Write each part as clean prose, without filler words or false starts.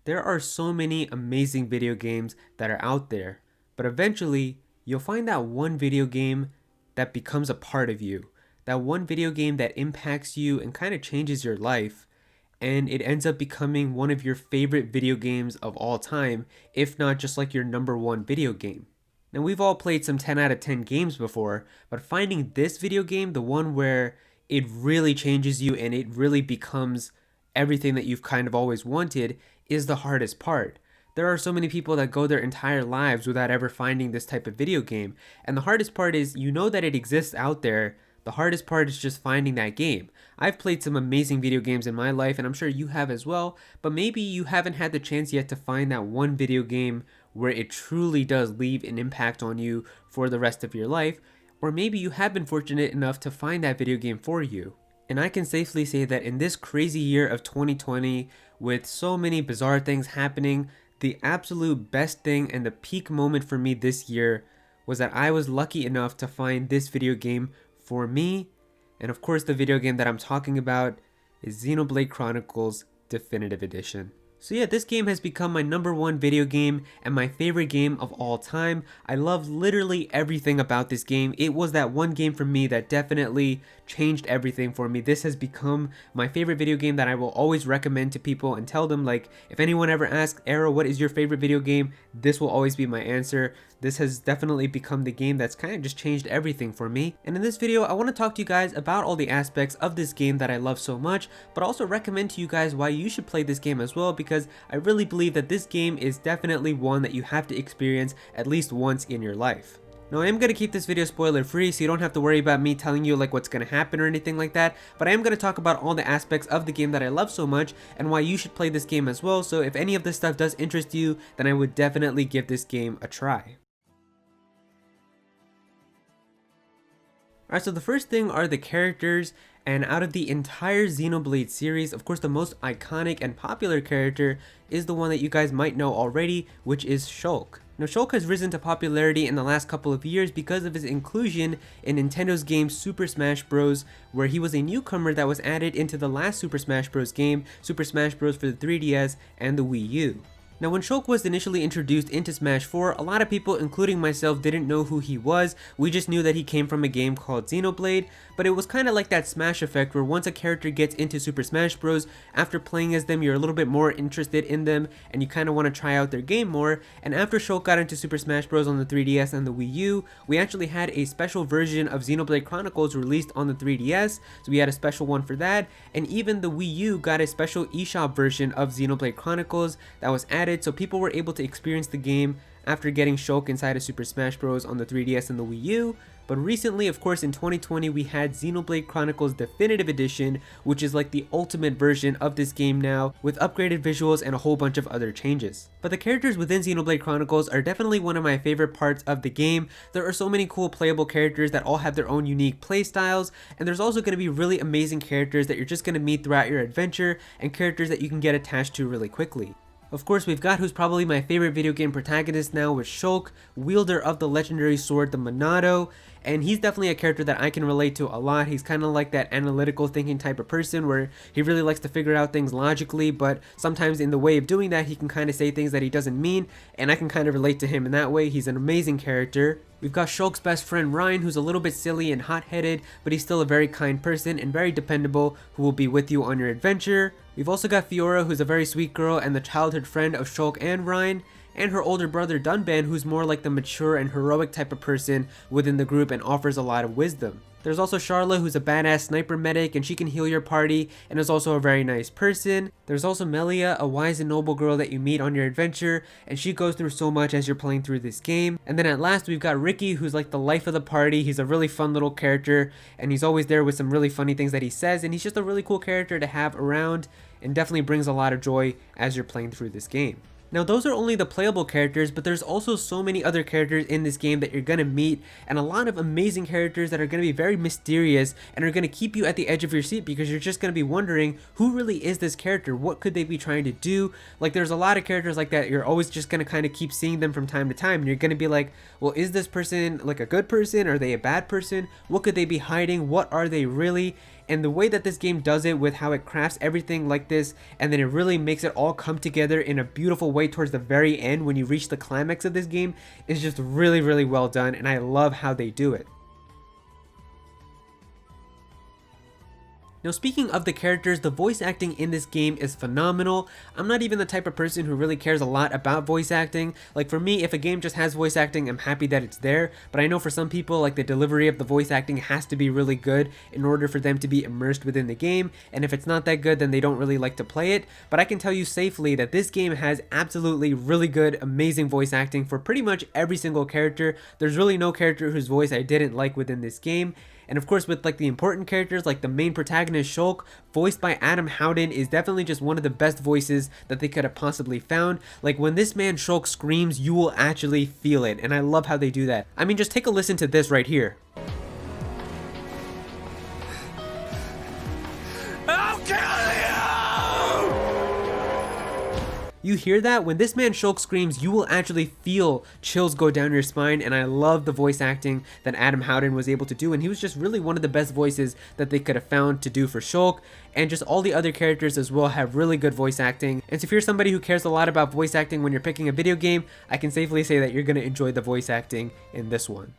There are so many amazing video games that are out there, but eventually you'll find that one video game that becomes a part of you. That one video game that impacts you and kind of changes your life, and it ends up becoming one of your favorite video games of all time, if not just like your number one video game. Now, we've all played some 10 out of 10 games before, but finding this video game, the one where it really changes you and it really becomes everything that you've kind of always wanted, is the hardest part. There are so many people that go their entire lives without ever finding this type of video game, and the hardest part is you know that it exists out there. The hardest part is just finding that game. I've played some amazing video games in my life, and I'm sure you have as well, but maybe you haven't had the chance yet to find that one video game where it truly does leave an impact on you for the rest of your life, or maybe you have been fortunate enough to find that video game for you. And I can safely say that in this crazy year of 2020, with so many bizarre things happening, the absolute best thing and the peak moment for me this year was that I was lucky enough to find this video game for me. And of course, the video game that I'm talking about is Xenoblade Chronicles Definitive Edition. So yeah, this game has become my number one video game and my favorite game of all time. I love literally everything about this game. It was that one game for me that definitely changed everything for me. This has become my favorite video game that I will always recommend to people and tell them, like, if anyone ever asks, Aero, what is your favorite video game? This will always be my answer. This has definitely become the game that's kind of just changed everything for me. And in this video, I want to talk to you guys about all the aspects of this game that I love so much, but also recommend to you guys why you should play this game as well, because I really believe that this game is definitely one that you have to experience at least once in your life. Now, I am going to keep this video spoiler free, so you don't have to worry about me telling you like what's going to happen or anything like that, but I am going to talk about all the aspects of the game that I love so much and why you should play this game as well. So if any of this stuff does interest you, then I would definitely give this game a try. Alright, so the first thing are the characters, and out of the entire Xenoblade series, of course the most iconic and popular character is the one that you guys might know already, which is Shulk. Now, Shulk has risen to popularity in the last couple of years because of his inclusion in Nintendo's game Super Smash Bros., where he was a newcomer that was added into the last Super Smash Bros. Game, Super Smash Bros. For the 3DS and the Wii U. Now, when Shulk was initially introduced into Smash 4, a lot of people, including myself, didn't know who he was. We just knew that he came from a game called Xenoblade, but it was kind of like that Smash effect where once a character gets into Super Smash Bros., after playing as them, you're a little bit more interested in them and you kind of want to try out their game more. And after Shulk got into Super Smash Bros. On the 3DS and the Wii U, we actually had a special version of Xenoblade Chronicles released on the 3DS, so we had a special one for that, and even the Wii U got a special eShop version of Xenoblade Chronicles that was added, so people were able to experience the game after getting Shulk inside of Super Smash Bros. On the 3DS and the Wii U. But recently, of course, in 2020, we had Xenoblade Chronicles Definitive Edition, which is like the ultimate version of this game now, with upgraded visuals and a whole bunch of other changes. But the characters within Xenoblade Chronicles are definitely one of my favorite parts of the game. There are so many cool playable characters that all have their own unique play styles, and there's also going to be really amazing characters that you're just going to meet throughout your adventure, and characters that you can get attached to really quickly. Of course, we've got who's probably my favorite video game protagonist now with Shulk, wielder of the legendary sword, the Monado, and he's definitely a character that I can relate to a lot. He's kind of like that analytical thinking type of person where he really likes to figure out things logically, but sometimes in the way of doing that, he can kind of say things that he doesn't mean, and I can kind of relate to him in that way. He's an amazing character. We've got Shulk's best friend Ryan, who's a little bit silly and hot-headed, but he's still a very kind person and very dependable, who will be with you on your adventure. We've also got Fiora, who's a very sweet girl and the childhood friend of Shulk and Ryan, and her older brother Dunban, who's more like the mature and heroic type of person within the group and offers a lot of wisdom. There's also Charla, who's a badass sniper medic and she can heal your party and is also a very nice person. There's also Melia, a wise and noble girl that you meet on your adventure, and she goes through so much as you're playing through this game. And then at last we've got Ricky, who's like the life of the party. He's a really fun little character and he's always there with some really funny things that he says, and he's just a really cool character to have around and definitely brings a lot of joy as you're playing through this game. Now, those are only the playable characters, but there's also so many other characters in this game that you're going to meet, and a lot of amazing characters that are going to be very mysterious and are going to keep you at the edge of your seat because you're just going to be wondering, who really is this character? What could they be trying to do? Like, there's a lot of characters like that. You're always just going to kind of keep seeing them from time to time, and you're going to be like, well, is this person like a good person? Are they a bad person? What could they be hiding? What are they really? And the way that this game does it with how it crafts everything like this, and then it really makes it all come together in a beautiful way towards the very end when you reach the climax of this game, is just really, really well done, and I love how they do it. Now, speaking of the characters, the voice acting in this game is phenomenal. I'm not even the type of person who really cares a lot about voice acting. Like, for me, if a game just has voice acting, I'm happy that it's there. But I know for some people, like, the delivery of the voice acting has to be really good in order for them to be immersed within the game. And if it's not that good, then they don't really like to play it. But I can tell you safely that this game has absolutely really good, amazing voice acting for pretty much every single character. There's really no character whose voice I didn't like within this game. And of course, with like the important characters, like the main protagonist Shulk, voiced by Adam Howden, is definitely just one of the best voices that they could have possibly found. Like, when this man Shulk screams, you will actually feel it, and I love how they do that. I mean, just take a listen to this right here. I'll kill you! You hear that? When this man Shulk screams, you will actually feel chills go down your spine, and I love the voice acting that Adam Howden was able to do, and he was just really one of the best voices that they could have found to do for Shulk, and just all the other characters as well have really good voice acting. And so if you're somebody who cares a lot about voice acting when you're picking a video game, I can safely say that you're going to enjoy the voice acting in this one.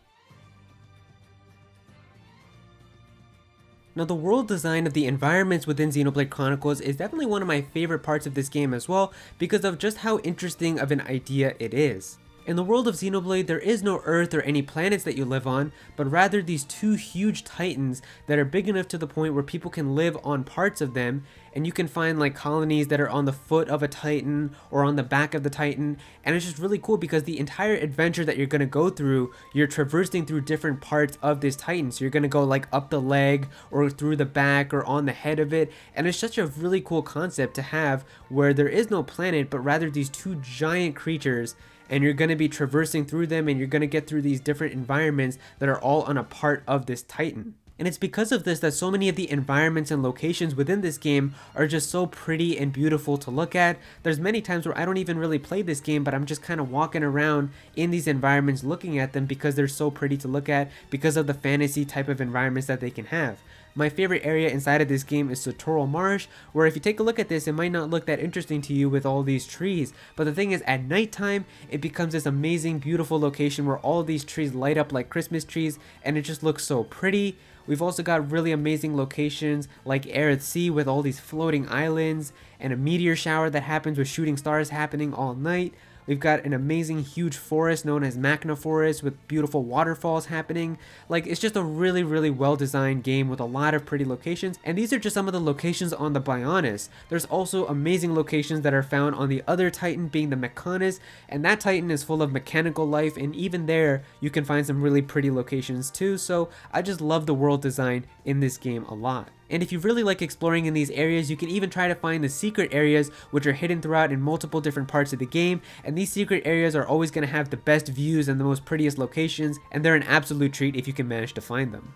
Now, the world design of the environments within Xenoblade Chronicles is definitely one of my favorite parts of this game as well, because of just how interesting of an idea it is. In the world of Xenoblade, there is no Earth or any planets that you live on, but rather these two huge titans that are big enough to the point where people can live on parts of them, and you can find like colonies that are on the foot of a titan or on the back of the titan, and it's just really cool because the entire adventure that you're going to go through, you're traversing through different parts of this titan. So you're going to go like up the leg or through the back or on the head of it, and it's such a really cool concept to have where there is no planet, but rather these two giant creatures, and you're going to be traversing through them, and you're going to get through these different environments that are all on a part of this titan. And it's because of this that so many of the environments and locations within this game are just so pretty and beautiful to look at. There's many times where I don't even really play this game, but I'm just kind of walking around in these environments looking at them because they're so pretty to look at, because of the fantasy type of environments that they can have. My favorite area inside of this game is Satoral Marsh, where if you take a look at this, it might not look that interesting to you with all these trees. But the thing is, at nighttime, it becomes this amazing, beautiful location where all of these trees light up like Christmas trees, and it just looks so pretty. We've also got really amazing locations like Aero Sea with all these floating islands, and a meteor shower that happens with shooting stars happening all night. We've got an amazing huge forest known as Machna Forest with beautiful waterfalls happening. Like, it's just a really, really well designed game with a lot of pretty locations, and these are just some of the locations on the Bionis. There's also amazing locations that are found on the other Titan, being the Mechonis, and that Titan is full of mechanical life, and even there you can find some really pretty locations too. So I just love the world design in this game a lot. And if you really like exploring in these areas, you can even try to find the secret areas, which are hidden throughout in multiple different parts of the game. And these secret areas are always going to have the best views and the most prettiest locations, and they're an absolute treat if you can manage to find them.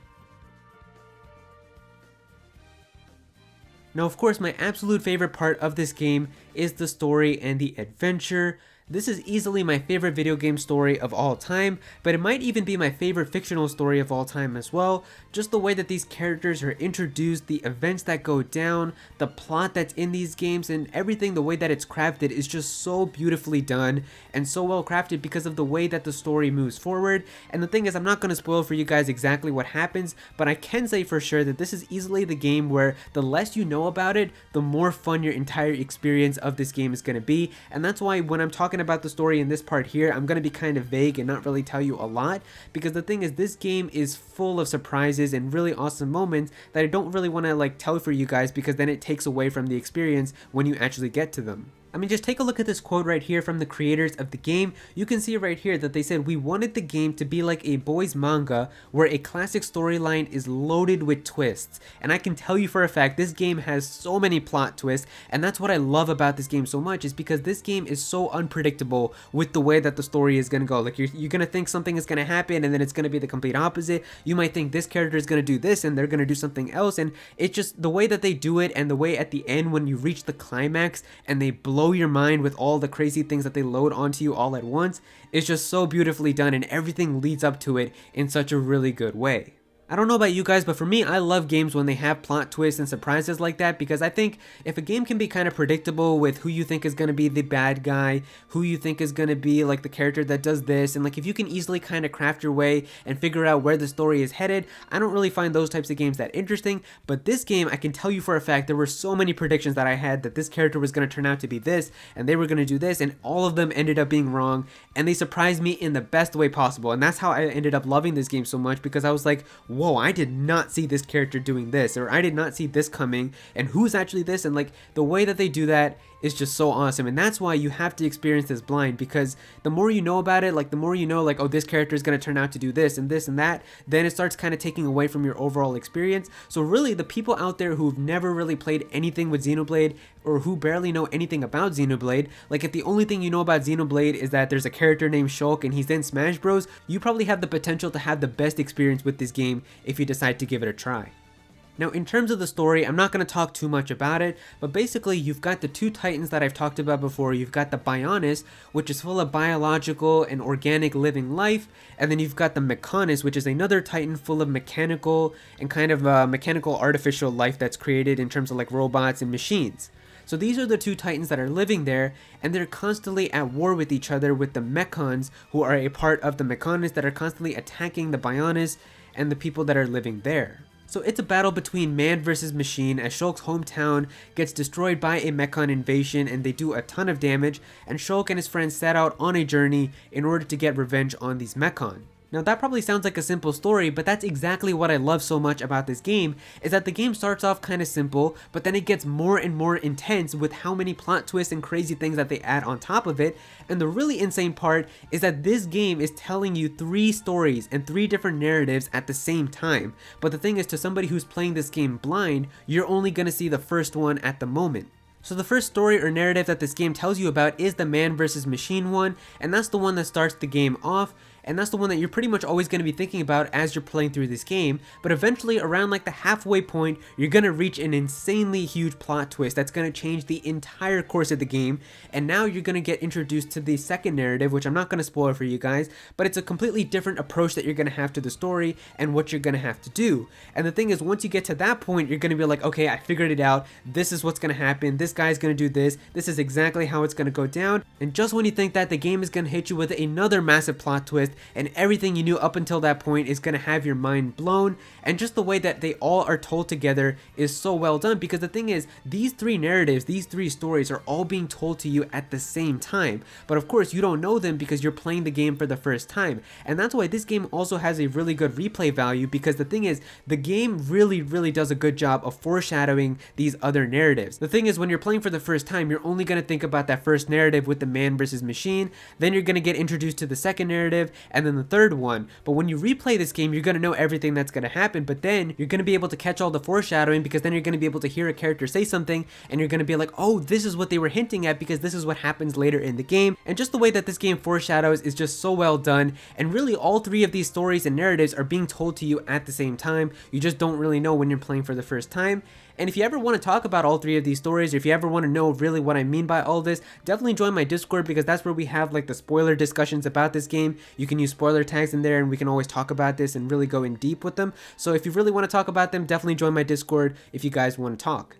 Now, of course, my absolute favorite part of this game is the story and the adventure. This is easily my favorite video game story of all time, but it might even be my favorite fictional story of all time as well. Just the way that these characters are introduced, the events that go down, the plot that's in these games, and everything, the way that it's crafted is just so beautifully done and so well crafted because of the way that the story moves forward. And the thing is, I'm not going to spoil for you guys exactly what happens, but I can say for sure that this is easily the game where the less you know about it, the more fun your entire experience of this game is going to be. And that's why when I'm talking about the story in this part here, I'm going to be kind of vague and not really tell you a lot, because the thing is, this game is full of surprises and really awesome moments that I don't really want to like tell for you guys, because then it takes away from the experience when you actually get to them. I mean, just take a look at this quote right here from the creators of the game. You can see right here that they said, "We wanted the game to be like a boys manga where a classic storyline is loaded with twists." And I can tell you for a fact, this game has so many plot twists, and that's what I love about this game so much, is because this game is so unpredictable with the way that the story is going to go. Like, you're going to think something is going to happen, and then it's going to be the complete opposite. You might think this character is going to do this, and they're going to do something else, and it's just the way that they do it, and the way at the end when you reach the climax and they blow your mind with all the crazy things that they load onto you all at once, is just so beautifully done, and everything leads up to it in such a really good way. I don't know about you guys, but for me, I love games when they have plot twists and surprises like that, because I think if a game can be kind of predictable with who you think is going to be the bad guy, who you think is going to be like the character that does this, and like if you can easily kind of craft your way and figure out where the story is headed, I don't really find those types of games that interesting. But this game, I can tell you for a fact, there were so many predictions that I had that this character was going to turn out to be this, and they were going to do this, and all of them ended up being wrong, and they surprised me in the best way possible. And that's how I ended up loving this game so much, because I was like, whoa, I did not see this character doing this, or I did not see this coming, and who's actually this? And like the way that they do that is just so awesome. And that's why you have to experience this blind, because the more you know about it, like the more you know, like, oh, this character is going to turn out to do this and this and that, then it starts kind of taking away from your overall experience. So really, the people out there who've never really played anything with Xenoblade, or who barely know anything about Xenoblade, like if the only thing you know about Xenoblade is that there's a character named Shulk and he's in Smash Bros, you probably have the potential to have the best experience with this game if you decide to give it a try. Now, in terms of the story, I'm not going to talk too much about it, but basically you've got the two titans that I've talked about before. You've got the Bionis, which is full of biological and organic living life, and then you've got the Mechonis, which is another titan full of mechanical and kind of mechanical artificial life that's created in terms of like robots and machines. So these are the two titans that are living there, and they're constantly at war with each other, with the Mechons, who are a part of the Mechonis, that are constantly attacking the Bionis and the people that are living there. So it's a battle between man versus machine, as Shulk's hometown gets destroyed by a Mechon invasion and they do a ton of damage, and Shulk and his friends set out on a journey in order to get revenge on these Mechon. Now that probably sounds like a simple story, but that's exactly what I love so much about this game, is that the game starts off kind of simple, but then it gets more and more intense with how many plot twists and crazy things that they add on top of it. And the really insane part is that this game is telling you 3 stories and 3 different narratives at the same time. But the thing is, to somebody who's playing this game blind, you're only going to see the first one at the moment. So the first story or narrative that this game tells you about is the man versus machine one, and that's the one that starts the game off. And that's the one that you're pretty much always going to be thinking about as you're playing through this game. But eventually, around like the halfway point, you're going to reach an insanely huge plot twist that's going to change the entire course of the game. And now you're going to get introduced to the second narrative, which I'm not going to spoil for you guys, but it's a completely different approach that you're going to have to the story and what you're going to have to do. And the thing is, once you get to that point, you're going to be like, okay, I figured it out. This is what's going to happen. This guy's going to do this. This is exactly how it's going to go down. And just when you think that, the game is going to hit you with another massive plot twist, and everything you knew up until that point is going to have your mind blown. And just the way that they all are told together is so well done, because the thing is, these 3 narratives, these 3 stories are all being told to you at the same time. But of course, you don't know them because you're playing the game for the first time. And that's why this game also has a really good replay value, because the thing is, the game really does a good job of foreshadowing these other narratives. The thing is, when you're playing for the first time, you're only going to think about that first narrative with the man versus machine, then you're going to get introduced to the second narrative, and then the third one. But when you replay this game, you're going to know everything that's going to happen, but then you're going to be able to catch all the foreshadowing, because then you're going to be able to hear a character say something and you're going to be like, oh, this is what they were hinting at, because this is what happens later in the game. And just the way that this game foreshadows is just so well done. And really, all 3 of these stories and narratives are being told to you at the same time. You just don't really know when you're playing for the first time. And if you ever want to talk about all 3 of these stories, or if you ever want to know really what I mean by all this, definitely join my Discord, because that's where we have like the spoiler discussions about this game. You can use spoiler tags in there and we can always talk about this and really go in deep with them. So if you really want to talk about them, definitely join my Discord if you guys want to talk.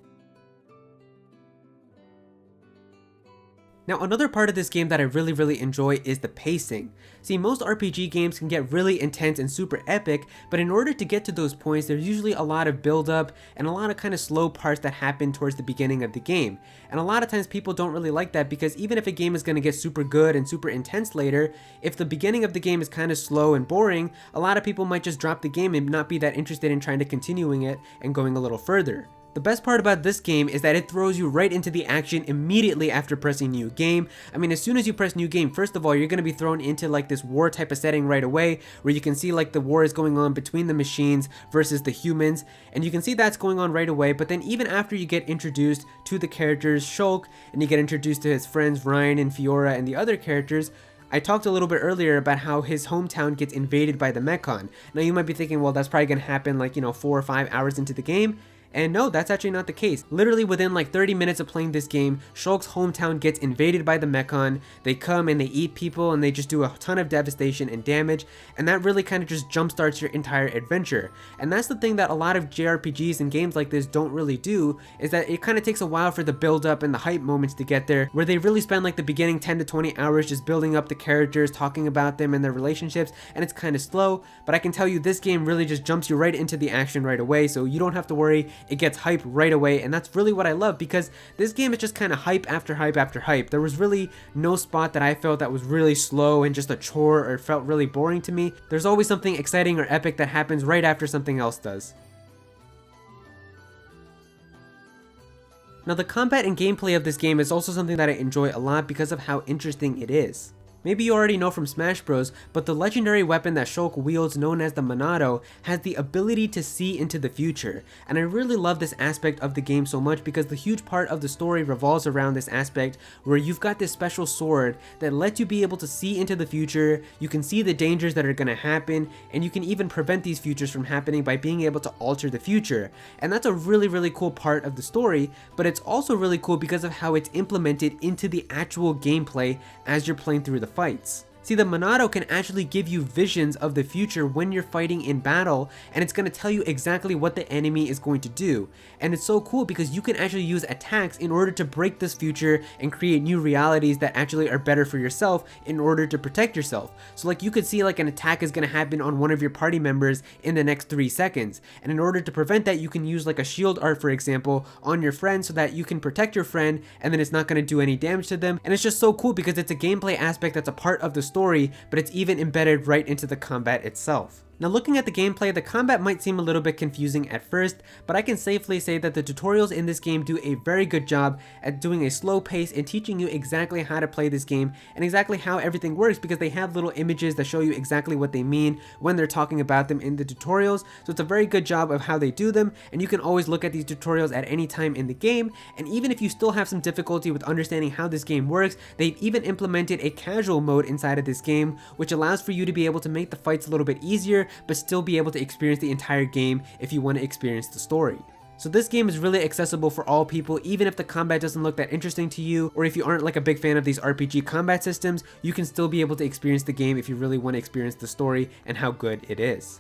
Now, another part of this game that I really enjoy is the pacing. See, most RPG games can get really intense and super epic, but in order to get to those points, there's usually a lot of build up and a lot of kind of slow parts that happen towards the beginning of the game. And a lot of times people don't really like that, because even if a game is going to get super good and super intense later, if the beginning of the game is kind of slow and boring, a lot of people might just drop the game and not be that interested in trying to continuing it and going a little further. The best part about this game is that it throws you right into the action immediately after pressing new game. I mean, as soon as you press new game, first of all, you're going to be thrown into like this war type of setting right away, where you can see like the war is going on between the machines versus the humans, and you can see that's going on right away. But then even after you get introduced to the characters Shulk, and you get introduced to his friends Ryan and Fiora and the other characters, I talked a little bit earlier about how his hometown gets invaded by the Mechon. Now you might be thinking, well, that's probably going to happen like, 4 or 5 hours into the game. And no, that's actually not the case. Literally within like 30 minutes of playing this game, Shulk's hometown gets invaded by the Mechon. They come and they eat people and they just do a ton of devastation and damage, and that really kind of just jumpstarts your entire adventure. And that's the thing that a lot of JRPGs and games like this don't really do, is that it kind of takes a while for the build up and the hype moments to get there, where they really spend like the beginning 10 to 20 hours just building up the characters, talking about them and their relationships, and it's kind of slow. But I can tell you this game really just jumps you right into the action right away, so you don't have to worry, it gets hype right away. And that's really what I love, because this game is just kind of hype after hype after hype. There was really no spot that I felt that was really slow and just a chore or felt really boring to me. There's always something exciting or epic that happens right after something else does. Now, the combat and gameplay of this game is also something that I enjoy a lot because of how interesting it is. Maybe you already know from Smash Bros, but the legendary weapon that Shulk wields, known as the Monado, has the ability to see into the future. And I really love this aspect of the game so much because the huge part of the story revolves around this aspect where you've got this special sword that lets you be able to see into the future. You can see the dangers that are going to happen, and you can even prevent these futures from happening by being able to alter the future. And that's a really cool part of the story, but it's also really cool because of how it's implemented into the actual gameplay as you're playing through the fights. See, the Monado can actually give you visions of the future when you're fighting in battle, and it's going to tell you exactly what the enemy is going to do. And it's so cool because you can actually use attacks in order to break this future and create new realities that actually are better for yourself in order to protect yourself. So like you could see like an attack is going to happen on one of your party members in the next 3 seconds. And in order to prevent that, you can use like a shield art, for example, on your friend so that you can protect your friend and then it's not going to do any damage to them. And it's just so cool because it's a gameplay aspect that's a part of the story, but it's even embedded right into the combat itself. Now, looking at the gameplay, the combat might seem a little bit confusing at first, but I can safely say that the tutorials in this game do a very good job at doing a slow pace and teaching you exactly how to play this game and exactly how everything works, because they have little images that show you exactly what they mean when they're talking about them in the tutorials. So it's a very good job of how they do them, and you can always look at these tutorials at any time in the game. And even if you still have some difficulty with understanding how this game works, they've even implemented a casual mode inside of this game, which allows for you to be able to make the fights a little bit easier, but still be able to experience the entire game if you want to experience the story. So this game is really accessible for all people, even if the combat doesn't look that interesting to you, or if you aren't like a big fan of these RPG combat systems, you can still be able to experience the game if you really want to experience the story and how good it is.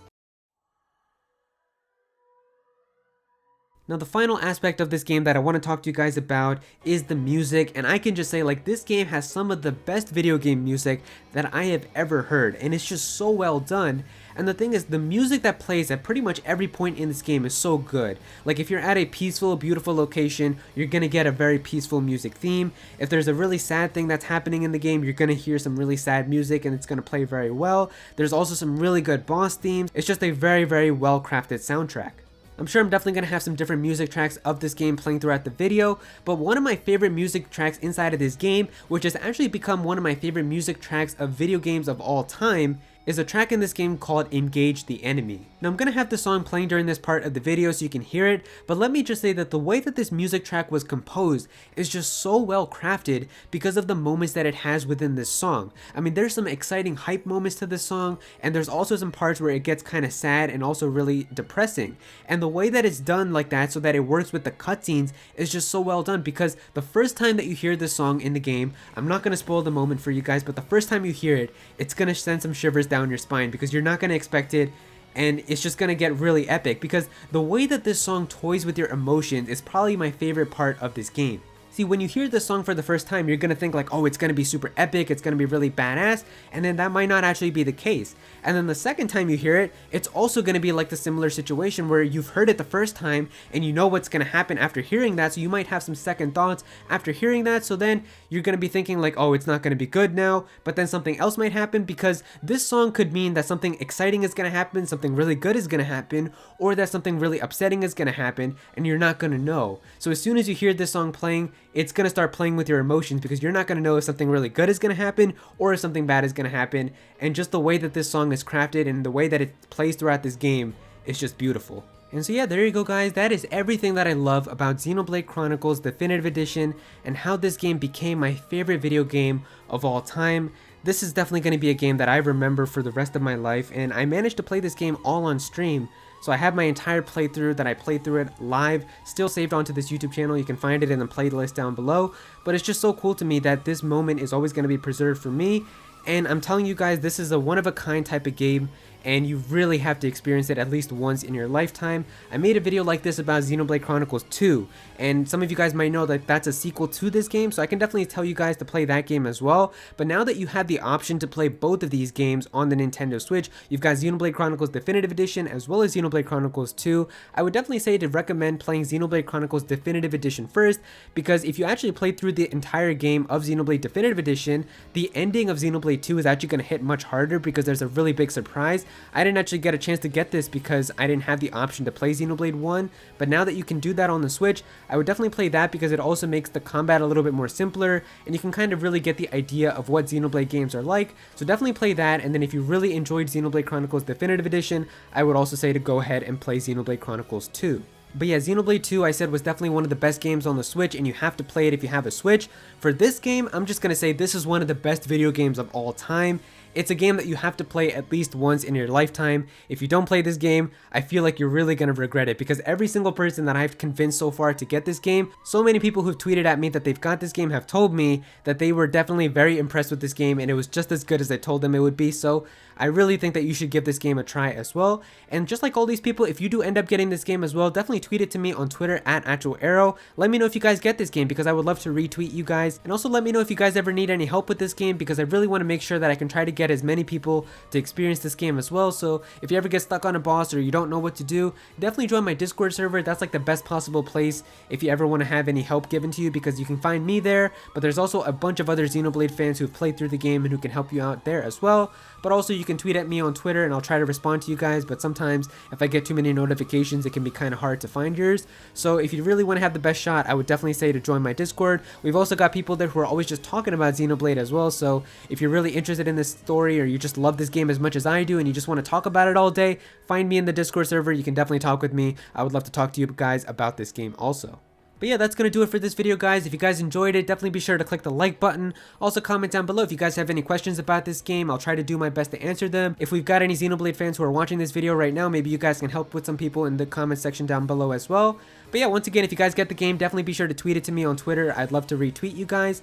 Now, the final aspect of this game that I want to talk to you guys about is the music, and I can just say like this game has some of the best video game music that I have ever heard, and it's just so well done. And the thing is, the music that plays at pretty much every point in this game is so good. Like if you're at a peaceful, beautiful location, you're gonna get a very peaceful music theme. If there's a really sad thing that's happening in the game, you're gonna hear some really sad music and it's gonna play very well. There's also some really good boss themes. It's just a very well crafted soundtrack. I'm sure I'm definitely going to have some different music tracks of this game playing throughout the video, but one of my favorite music tracks inside of this game, which has actually become one of my favorite music tracks of video games of all time, is a track in this game called Engage the Enemy. Now I'm going to have the song playing during this part of the video so you can hear it, but let me just say that the way that this music track was composed is just so well crafted because of the moments that it has within this song. I mean, there's some exciting hype moments to this song, and there's also some parts where it gets kind of sad and also really depressing. And the way that it's done like that so that it works with the cutscenes is just so well done, because the first time that you hear this song in the game, I'm not going to spoil the moment for you guys, but the first time you hear it, it's going to send some shivers down your spine because you're not going to expect it, and it's just going to get really epic because the way that this song toys with your emotions is probably my favorite part of this game. See, when you hear this song for the first time, you're going to think like, oh, it's going to be super epic, it's going to be really badass, and then that might not actually be the case. And then the second time you hear it, it's also going to be like the similar situation where you've heard it the first time and you know what's going to happen after hearing that, so you might have some second thoughts after hearing that, so then you're going to be thinking like, oh, it's not going to be good now, but then something else might happen because this song could mean that something exciting is going to happen, something really good is going to happen, or that something really upsetting is going to happen, and you're not going to know. So as soon as you hear this song playing, it's going to start playing with your emotions because you're not going to know if something really good is going to happen or if something bad is going to happen. And just the way that this song is crafted and the way that it plays throughout this game is just beautiful. And so yeah, there you go guys, that is everything that I love about Xenoblade Chronicles Definitive Edition and how this game became my favorite video game of all time. This is definitely going to be a game that I remember for the rest of my life, and I managed to play this game all on stream. So I have my entire playthrough that I played through it live still saved onto this YouTube channel. You can find it in the playlist down below. But it's just so cool to me that this moment is always going to be preserved for me. And I'm telling you guys, this is a one-of-a-kind type of game, and you really have to experience it at least once in your lifetime. I made a video like this about Xenoblade Chronicles 2, and some of you guys might know that that's a sequel to this game, so I can definitely tell you guys to play that game as well. But now that you have the option to play both of these games on the Nintendo Switch, you've got Xenoblade Chronicles Definitive Edition as well as Xenoblade Chronicles 2, I would definitely say to recommend playing Xenoblade Chronicles Definitive Edition first, because if you actually play through the entire game of Xenoblade Definitive Edition, the ending of Xenoblade 2 is actually going to hit much harder because there's a really big surprise. I didn't actually get a chance to get this because I didn't have the option to play Xenoblade 1, but now that you can do that on the Switch, I would definitely play that because it also makes the combat a little bit more simpler, and you can kind of really get the idea of what Xenoblade games are like. So definitely play that, and then if you really enjoyed Xenoblade Chronicles Definitive Edition, I would also say to go ahead and play Xenoblade Chronicles 2. But yeah, Xenoblade 2 I said was definitely one of the best games on the Switch, and you have to play it if you have a Switch. For this game, I'm just going to say this is one of the best video games of all time. It's a game that you have to play at least once in your lifetime. If you don't play this game, I feel like you're really going to regret it, because every single person that I've convinced so far to get this game, so many people who've tweeted at me that they've got this game have told me that they were definitely very impressed with this game and it was just as good as I told them it would be. So I really think that you should give this game a try as well. And just like all these people, if you do end up getting this game as well, definitely tweet it to me on Twitter at Aero. Let me know if you guys get this game, because I would love to retweet you guys. And also let me know if you guys ever need any help with this game, because I really want to make sure that I can try to get as many people to experience this game as well. So if you ever get stuck on a boss or you don't know what to do, definitely join my Discord server. That's like the best possible place if you ever want to have any help given to you, because you can find me there, but there's also a bunch of other Xenoblade fans who've played through the game and who can help you out there as well. But also you can tweet at me on Twitter and I'll try to respond to you guys, but sometimes if I get too many notifications, it can be kind of hard to find yours. So if you really want to have the best shot, I would definitely say to join my Discord. We've also got people there who are always just talking about Xenoblade as well, so if you're really interested in this story or you just love this game as much as I do and you just want to talk about it all day, find me in the Discord server. You can definitely talk with me. I would love to talk to you guys about this game also. But yeah, that's going to do it for this video, guys. If you guys enjoyed it, definitely be sure to click the like button. Also comment down below if you guys have any questions about this game. I'll try to do my best to answer them. If we've got any Xenoblade fans who are watching this video right now, maybe you guys can help with some people in the comment section down below as well. But yeah, once again, if you guys get the game, definitely be sure to tweet it to me on Twitter. I'd love to retweet you guys.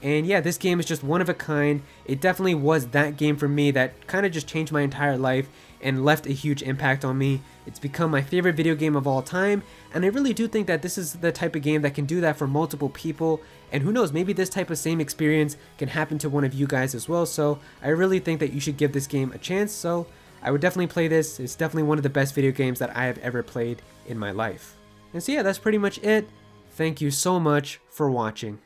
And yeah, this game is just one of a kind. It definitely was that game for me that kind of just changed my entire life and left a huge impact on me. It's become my favorite video game of all time, and I really do think that this is the type of game that can do that for multiple people, and who knows, maybe this type of same experience can happen to one of you guys as well. So I really think that you should give this game a chance, so I would definitely play this. It's definitely one of the best video games that I have ever played in my life. And so yeah, that's pretty much it. Thank you so much for watching.